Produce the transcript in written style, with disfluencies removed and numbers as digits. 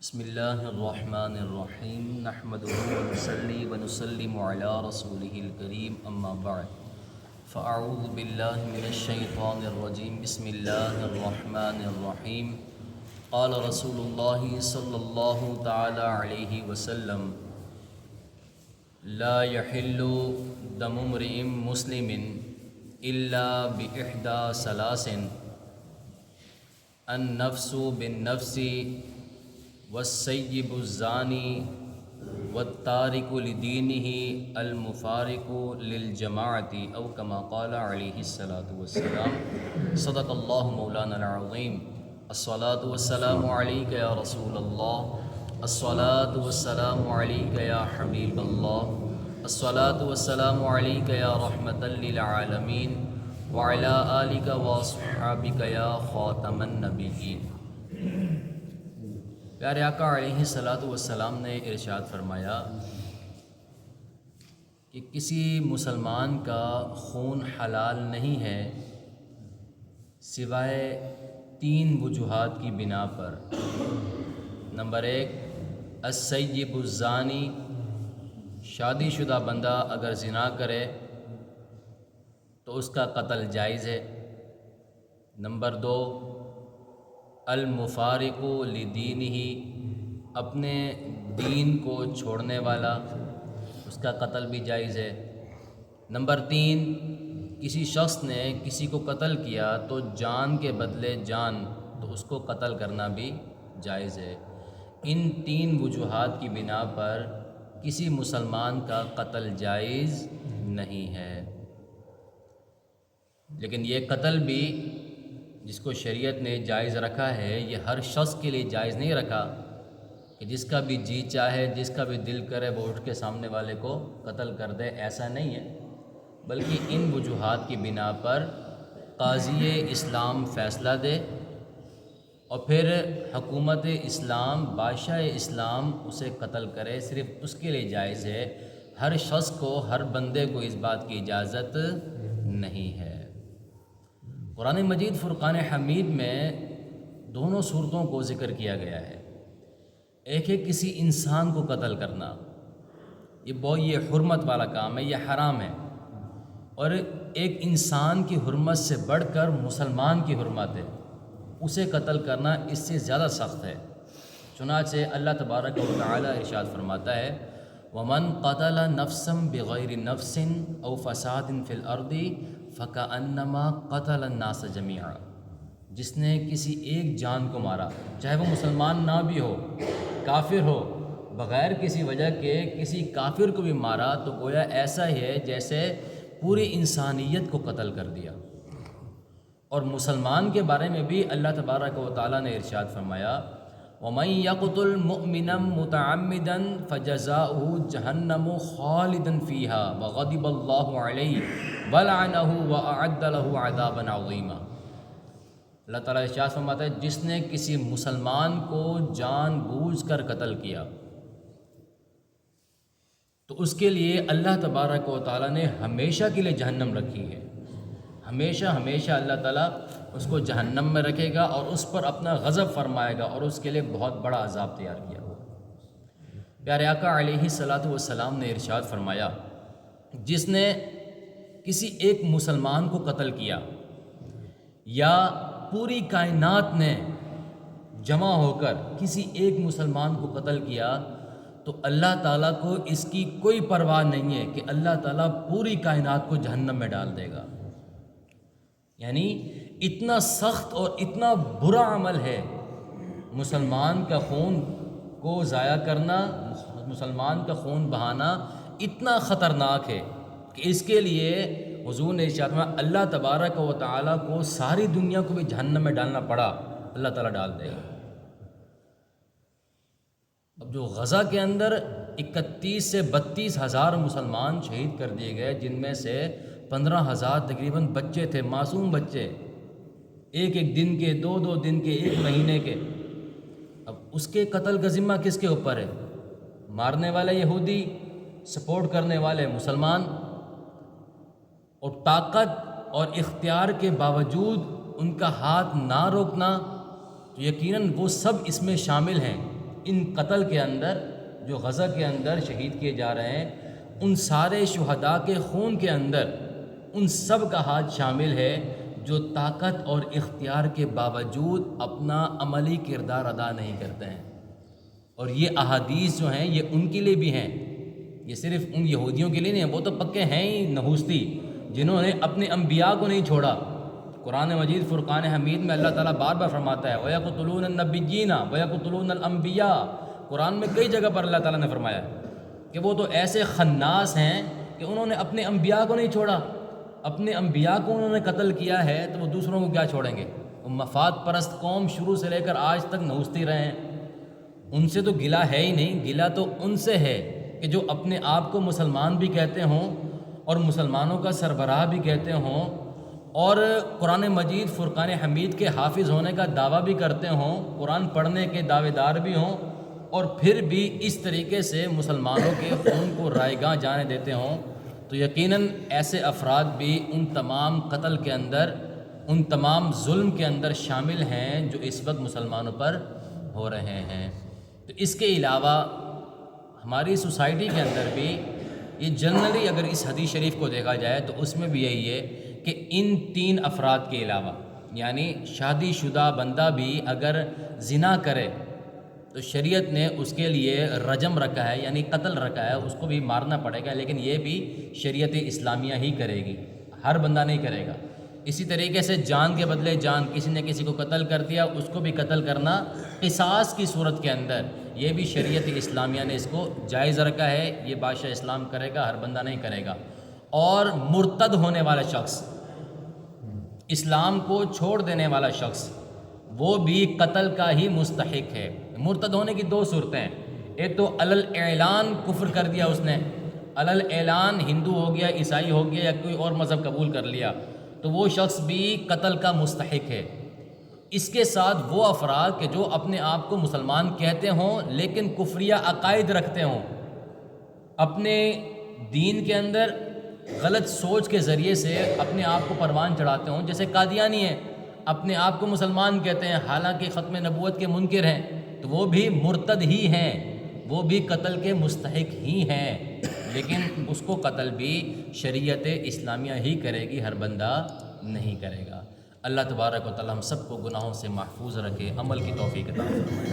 بسم اللہ الرحمن الرحیم نحمده ونصلی ونسلم علی رسوله الکریم اما بعد فاعوذ باللہ من الشیطان الرجیم بسم اللہ الرحمن الرحیم قال رسول اللہ صلی اللہ تعالی علیہ وسلم لا يحل دم امرئ مسلم الا باحدى ثلاث النفس بالنفس والسیب الزانی والتارک لدینہ المفارق للجماعت او کما قال علیہ الصلاۃ والسلام صدق اللہ مولانا العظیم الصلاۃ والسلام علیک یا رسول اللہ الصلاۃ والسلام علیک یا حبیب اللہ الصلاۃ والسلام علیک یا رحمۃ للعالمین وعلی آلک واصحابک یا خاتم النبیین۔ پیارے آقا علیہ الصلاۃ والسلام نے ارشاد فرمایا کہ کسی مسلمان کا خون حلال نہیں ہے سوائے 3 وجوہات کی بنا پر۔ نمبر 1، السیب الزانی، شادی شدہ بندہ اگر زنا کرے تو اس کا قتل جائز ہے۔ نمبر 2، المفارق لدینہ، اپنے دین کو چھوڑنے والا، اس کا قتل بھی جائز ہے۔ نمبر 3، کسی شخص نے کسی کو قتل کیا تو جان کے بدلے جان، تو اس کو قتل کرنا بھی جائز ہے۔ ان 3 وجوہات کی بنا پر کسی مسلمان کا قتل جائز نہیں ہے۔ لیکن یہ قتل بھی جس کو شریعت نے جائز رکھا ہے، یہ ہر شخص کے لیے جائز نہیں رکھا کہ جس کا بھی جی چاہے، جس کا بھی دل کرے وہ اٹھ کے سامنے والے کو قتل کر دے، ایسا نہیں ہے۔ بلکہ ان وجوہات کی بنا پر قاضی اسلام فیصلہ دے اور پھر حکومت اسلام، بادشاہ اسلام اسے قتل کرے، صرف اس کے لیے جائز ہے۔ ہر شخص کو، ہر بندے کو اس بات کی اجازت نہیں ہے۔ قرآن مجید فرقان حمید میں دونوں صورتوں کو ذکر کیا گیا ہے۔ ایک ہے کسی انسان کو قتل کرنا، یہ حرمت والا کام ہے، یہ حرام ہے۔ اور ایک انسان کی حرمت سے بڑھ کر مسلمان کی حرمت ہے، اسے قتل کرنا اس سے زیادہ سخت ہے۔ چنانچہ اللہ تبارک و تعالی ارشاد فرماتا ہے وَمَنْ قَتَلَ نَفْسًا بِغَيْرِ نَفْسٍ أَوْ فَسَادٍ فِي الْأَرْضِ فَكَأَنَّمَا قَتَلَ النَّاسَ جَمِيعًا، جس نے کسی ایک جان کو مارا، چاہے وہ مسلمان نہ بھی ہو، کافر ہو، بغیر کسی وجہ کے کسی کافر کو بھی مارا تو گویا ایسا ہی ہے جیسے پوری انسانیت کو قتل کر دیا۔ اور مسلمان کے بارے میں بھی اللہ تبارک و تعالیٰ نے ارشاد فرمایا وَمَن يَقْتُلْ مُؤْمِنًا مُتَعَمِّدًا فَجَزَاؤُهُ جَهَنَّمُ خَالِدًا فِيهَا وَغَضِبَ اللَّهُ عَلَيْهِ وَلَعَنَهُ وَأَعَدَّ لَهُ عَذَابًا عَظِيمًا۔ اللہ تعالیٰ ارشاد فرماتا ہے جس نے کسی مسلمان کو جان بوجھ کر قتل کیا تو اس کے لیے اللہ تبارک و تعالیٰ نے ہمیشہ کے لیے جہنم رکھی ہے۔ ہمیشہ ہمیشہ اللہ تعالیٰ اس کو جہنم میں رکھے گا اور اس پر اپنا غضب فرمائے گا اور اس کے لیے بہت بڑا عذاب تیار کیا ہوا۔ پیارے آقا علیہ الصلاۃ والسلام نے ارشاد فرمایا جس نے کسی ایک مسلمان کو قتل کیا یا پوری کائنات نے جمع ہو کر کسی ایک مسلمان کو قتل کیا تو اللہ تعالیٰ کو اس کی کوئی پرواہ نہیں ہے کہ اللہ تعالیٰ پوری کائنات کو جہنم میں ڈال دے گا۔ یعنی اتنا سخت اور اتنا برا عمل ہے مسلمان کا خون کو ضائع کرنا، مسلمان کا خون بہانا اتنا خطرناک ہے کہ اس کے لیے حضور نے ارشاد فرمایا اللہ تبارک و تعالیٰ کو ساری دنیا کو بھی جہنم میں ڈالنا پڑا، اللہ تعالیٰ ڈال دے گا۔ اب جو غزہ کے اندر 31 سے 32 ہزار مسلمان شہید کر دیے گئے، جن میں سے 15,000 تقریباً بچے تھے، معصوم بچے، ایک دن کے، 2 دن کے، 1 مہینے کے۔ اب اس کے قتل کا ذمہ کس کے اوپر ہے؟ مارنے والے یہودی، سپورٹ کرنے والے مسلمان، اور طاقت اور اختیار کے باوجود ان کا ہاتھ نہ روکنا تو یقیناً وہ سب اس میں شامل ہیں۔ ان قتل کے اندر جو غزہ کے اندر شہید کیے جا رہے ہیں، ان سارے شہداء کے خون کے اندر ان سب کا ہاتھ شامل ہے جو طاقت اور اختیار کے باوجود اپنا عملی کردار ادا نہیں کرتے ہیں۔ اور یہ احادیث جو ہیں یہ ان کے لیے بھی ہیں، یہ صرف ان یہودیوں کے لیے نہیں ہیں، وہ تو پکے ہیں ہی نحوستی جنہوں نے اپنے انبیاء کو نہیں چھوڑا۔ قرآن مجید فرقان حمید میں اللہ تعالیٰ بار بار فرماتا ہے وَيَقْتُلُونَ النَّبِيِّينَ وَيَقْتُلُونَ الْأَنبِيَاءَ، قرآن میں کئی جگہ پر اللہ تعالیٰ نے فرمایا کہ وہ تو ایسے خناس ہیں کہ انہوں نے اپنے انبیاء کو نہیں چھوڑا، اپنے انبیاء کو انہوں نے قتل کیا ہے تو وہ دوسروں کو کیا چھوڑیں گے؟ وہ مفاد پرست قوم شروع سے لے کر آج تک نحوستی رہے ہیں، ان سے تو گلہ ہے ہی نہیں، گلہ تو ان سے ہے کہ جو اپنے آپ کو مسلمان بھی کہتے ہوں اور مسلمانوں کا سربراہ بھی کہتے ہوں اور قرآن مجید فرقان حمید کے حافظ ہونے کا دعویٰ بھی کرتے ہوں، قرآن پڑھنے کے دعوے دار بھی ہوں، اور پھر بھی اس طریقے سے مسلمانوں کے خون کو رائیگاں جانے دیتے ہوں، تو یقیناً ایسے افراد بھی ان تمام قتل کے اندر، ان تمام ظلم کے اندر شامل ہیں جو اس وقت مسلمانوں پر ہو رہے ہیں۔ تو اس کے علاوہ ہماری سوسائٹی کے اندر بھی یہ جنرلی اگر اس حدیث شریف کو دیکھا جائے تو اس میں بھی یہی ہے کہ ان تین افراد کے علاوہ، یعنی شادی شدہ بندہ بھی اگر زنا کرے تو شریعت نے اس کے لیے رجم رکھا ہے، یعنی قتل رکھا ہے، اس کو بھی مارنا پڑے گا، لیکن یہ بھی شریعت اسلامیہ ہی کرے گی، ہر بندہ نہیں کرے گا۔ اسی طریقے سے جان کے بدلے جان، کسی نے کسی کو قتل کر دیا، اس کو بھی قتل کرنا قصاص کی صورت کے اندر، یہ بھی شریعت اسلامیہ نے اس کو جائز رکھا ہے، یہ بادشاہ اسلام کرے گا، ہر بندہ نہیں کرے گا۔ اور مرتد ہونے والا شخص، اسلام کو چھوڑ دینے والا شخص، وہ بھی قتل کا ہی مستحق ہے۔ مرتد ہونے کی دو صورتیں ہیں، ایک تو علل اعلان کفر کر دیا اس نے، علل اعلان ہندو ہو گیا، عیسائی ہو گیا یا کوئی اور مذہب قبول کر لیا، تو وہ شخص بھی قتل کا مستحق ہے۔ اس کے ساتھ وہ افراد کہ جو اپنے آپ کو مسلمان کہتے ہوں لیکن کفریہ عقائد رکھتے ہوں، اپنے دین کے اندر غلط سوچ کے ذریعے سے اپنے آپ کو پروان چڑھاتے ہوں، جیسے قادیانی ہیں، اپنے آپ کو مسلمان کہتے ہیں حالانکہ ختم نبوت کے منکر ہیں، تو وہ بھی مرتد ہی ہیں، وہ بھی قتل کے مستحق ہی ہیں، لیکن اس کو قتل بھی شریعت اسلامیہ ہی کرے گی، ہر بندہ نہیں کرے گا۔ اللہ تبارک و تعالی ہم سب کو گناہوں سے محفوظ رکھے، عمل کی توفیق عطا فرمائے۔